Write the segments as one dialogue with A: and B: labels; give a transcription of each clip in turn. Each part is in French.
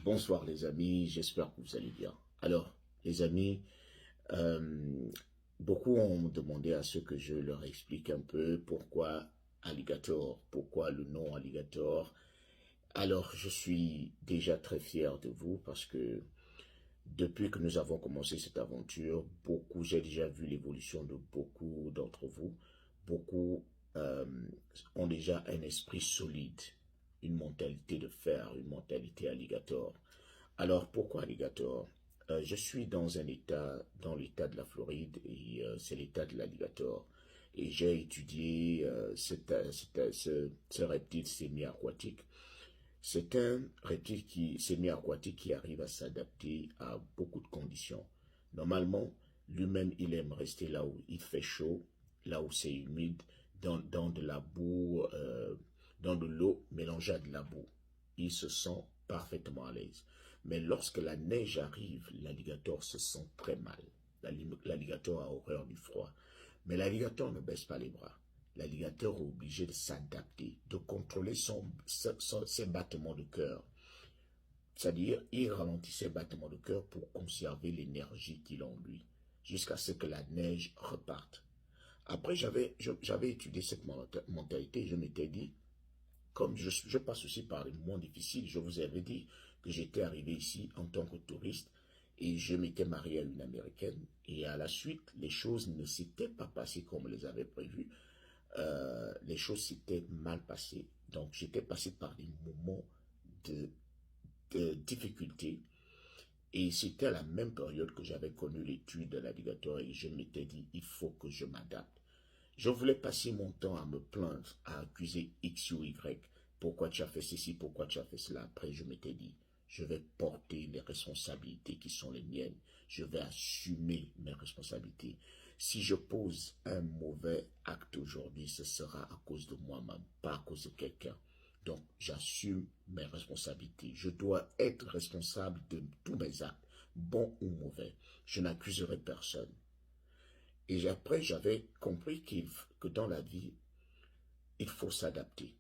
A: Bonsoir les amis, j'espère que vous allez bien. Alors, les amis, euh, beaucoup ont demandé à ce que je leur explique un peu pourquoi Alligator, pourquoi le nom Alligator. Alors, je suis déjà très fier de vous parce que depuis que nous avons commencé cette aventure, j'ai déjà vu l'évolution de beaucoup d'entre vous. Beaucoup euh, ont déjà un esprit solide, une mentalité de fer, une mentalité alligator. Alors, pourquoi alligator? Je suis dans dans l'état de la Floride, et c'est l'état de l'alligator. Et j'ai étudié ce reptile semi-aquatique. C'est un reptile semi-aquatique qui arrive à s'adapter à beaucoup de conditions. Normalement, lui-même, il aime rester là où il fait chaud, là où c'est humide, dans de la boue, dans de l'eau mélangée à de la boue. Il se sent parfaitement à l'aise. Mais lorsque la neige arrive, l'alligator se sent très mal. L'alligator a horreur du froid. Mais l'alligator ne baisse pas les bras. L'alligator est obligé de s'adapter, de contrôler ses battements de cœur. C'est-à-dire, il ralentit ses battements de cœur pour conserver l'énergie qu'il a en lui, jusqu'à ce que la neige reparte. Après, j'avais étudié cette mentalité, je m'étais dit, comme je passe aussi par des moments difficiles, je vous avais dit que j'étais arrivé ici en tant que touriste et je m'étais marié à une Américaine. Et à la suite, les choses ne s'étaient pas passées comme on les avait prévues. Les choses s'étaient mal passées. Donc, j'étais passé par des moments de, de difficulté. Et c'était à la même période que j'avais connu l'étude de l'alligator et je m'étais dit, il faut que je m'adapte. Je voulais passer mon temps à me plaindre, à accuser X ou Y. Pourquoi tu as fait ceci, pourquoi tu as fait cela. Après, je m'étais dit, je vais porter les responsabilités qui sont les miennes. Je vais assumer mes responsabilités. Si je pose un mauvais acte aujourd'hui, ce sera à cause de moi-même, pas à cause de quelqu'un. Donc, j'assume mes responsabilités. Je dois être responsable de tous mes actes, bons ou mauvais. Je n'accuserai personne. Et après, j'avais compris que dans la vie, il faut s'adapter.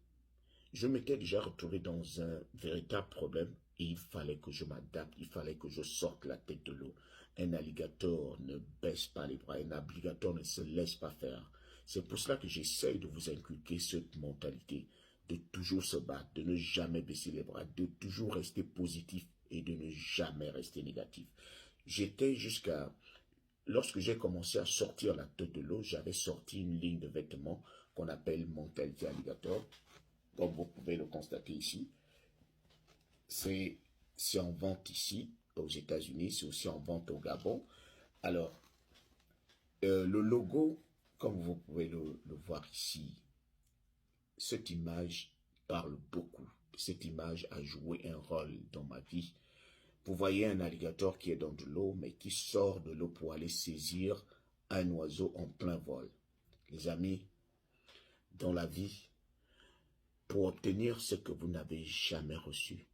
A: Je m'étais déjà retrouvé dans un véritable problème et il fallait que je m'adapte, il fallait que je sorte la tête de l'eau. Un alligator ne baisse pas les bras, un alligator ne se laisse pas faire. C'est pour cela que j'essaye de vous inculquer cette mentalité, de toujours se battre, de ne jamais baisser les bras, de toujours rester positif et de ne jamais rester négatif. J'étais jusqu'à Lorsque j'ai commencé à sortir la tête de l'eau, j'avais sorti une ligne de vêtements qu'on appelle Mentalité Alligator, comme vous pouvez le constater ici. C'est en vente ici, aux États-Unis, c'est aussi en vente au Gabon. Alors, le logo, comme vous pouvez le voir ici, cette image parle beaucoup. Cette image a joué un rôle dans ma vie. Vous voyez un alligator qui est dans de l'eau, mais qui sort de l'eau pour aller saisir un oiseau en plein vol. Les amis, dans la vie, pour obtenir ce que vous n'avez jamais reçu,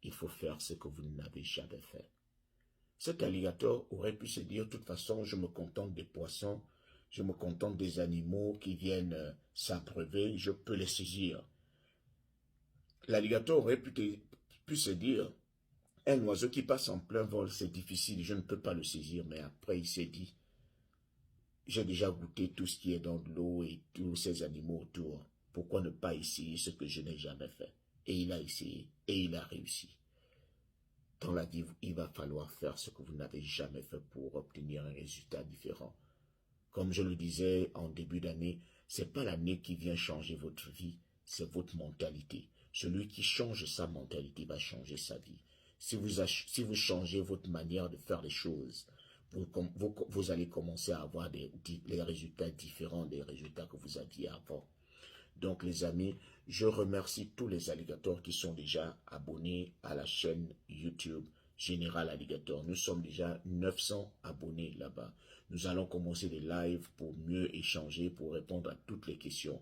A: il faut faire ce que vous n'avez jamais fait. Cet alligator aurait pu se dire, de toute façon, je me contente des poissons, je me contente des animaux qui viennent s'abreuver, je peux les saisir. L'alligator aurait pu se dire, un oiseau qui passe en plein vol, c'est difficile, je ne peux pas le saisir. Mais après, il s'est dit, j'ai déjà goûté tout ce qui est dans l'eau et tous ces animaux autour. Pourquoi ne pas essayer ce que je n'ai jamais fait? Et il a essayé et il a réussi. Dans la vie, il va falloir faire ce que vous n'avez jamais fait pour obtenir un résultat différent. Comme je le disais en début d'année, c'est pas l'année qui vient changer votre vie, c'est votre mentalité. Celui qui change sa mentalité va changer sa vie. Si vous changez votre manière de faire les choses, vous allez commencer à avoir les résultats différents des résultats que vous aviez avant. Donc les amis, je remercie tous les alligators qui sont déjà abonnés à la chaîne YouTube Général Alligator. Nous sommes déjà 900 abonnés là-bas. Nous allons commencer des lives pour mieux échanger, pour répondre à toutes les questions.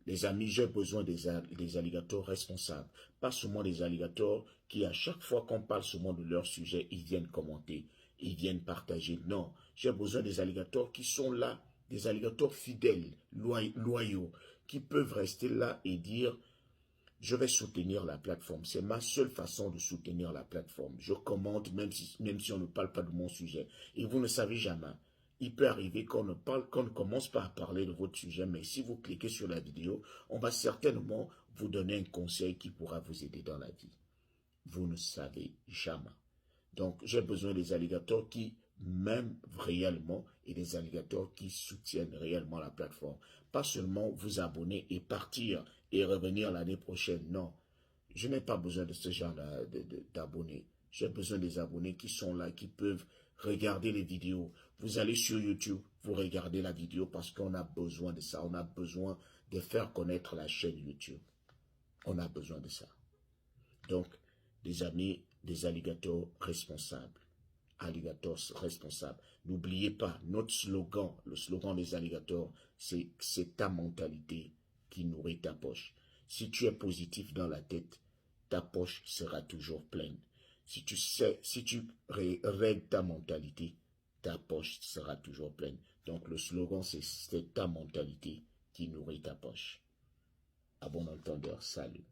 A: Les amis, j'ai besoin des alligators responsables. Pas seulement des alligators qui, à chaque fois qu'on parle seulement de leur sujet, ils viennent commenter, ils viennent partager. Non, j'ai besoin des alligators qui sont là, des alligators fidèles, loyaux, qui peuvent rester là et dire, je vais soutenir la plateforme. C'est ma seule façon de soutenir la plateforme. Je commente même si on ne parle pas de mon sujet. Et vous ne savez jamais. Il peut arriver qu'on ne commence pas à parler de votre sujet, mais si vous cliquez sur la vidéo, on va certainement vous donner un conseil qui pourra vous aider dans la vie. Vous ne savez jamais. Donc, j'ai besoin des alligators qui m'aiment réellement et des alligators qui soutiennent réellement la plateforme. Pas seulement vous abonner et partir et revenir l'année prochaine. Non, je n'ai pas besoin de ce genre d'abonnés. J'ai besoin des abonnés qui sont là, qui peuvent regarder les vidéos. Vous allez sur YouTube, vous regardez la vidéo parce qu'on a besoin de ça. On a besoin de faire connaître la chaîne YouTube. On a besoin de ça. Donc, des amis, des alligators responsables. Alligators responsables. N'oubliez pas, notre slogan, le slogan des alligators, c'est ta mentalité qui nourrit ta poche. Si tu es positif dans la tête, ta poche sera toujours pleine. Si tu règles ta mentalité, ta poche sera toujours pleine. Donc le slogan, c'est ta mentalité qui nourrit ta poche. À bon entendeur, salut.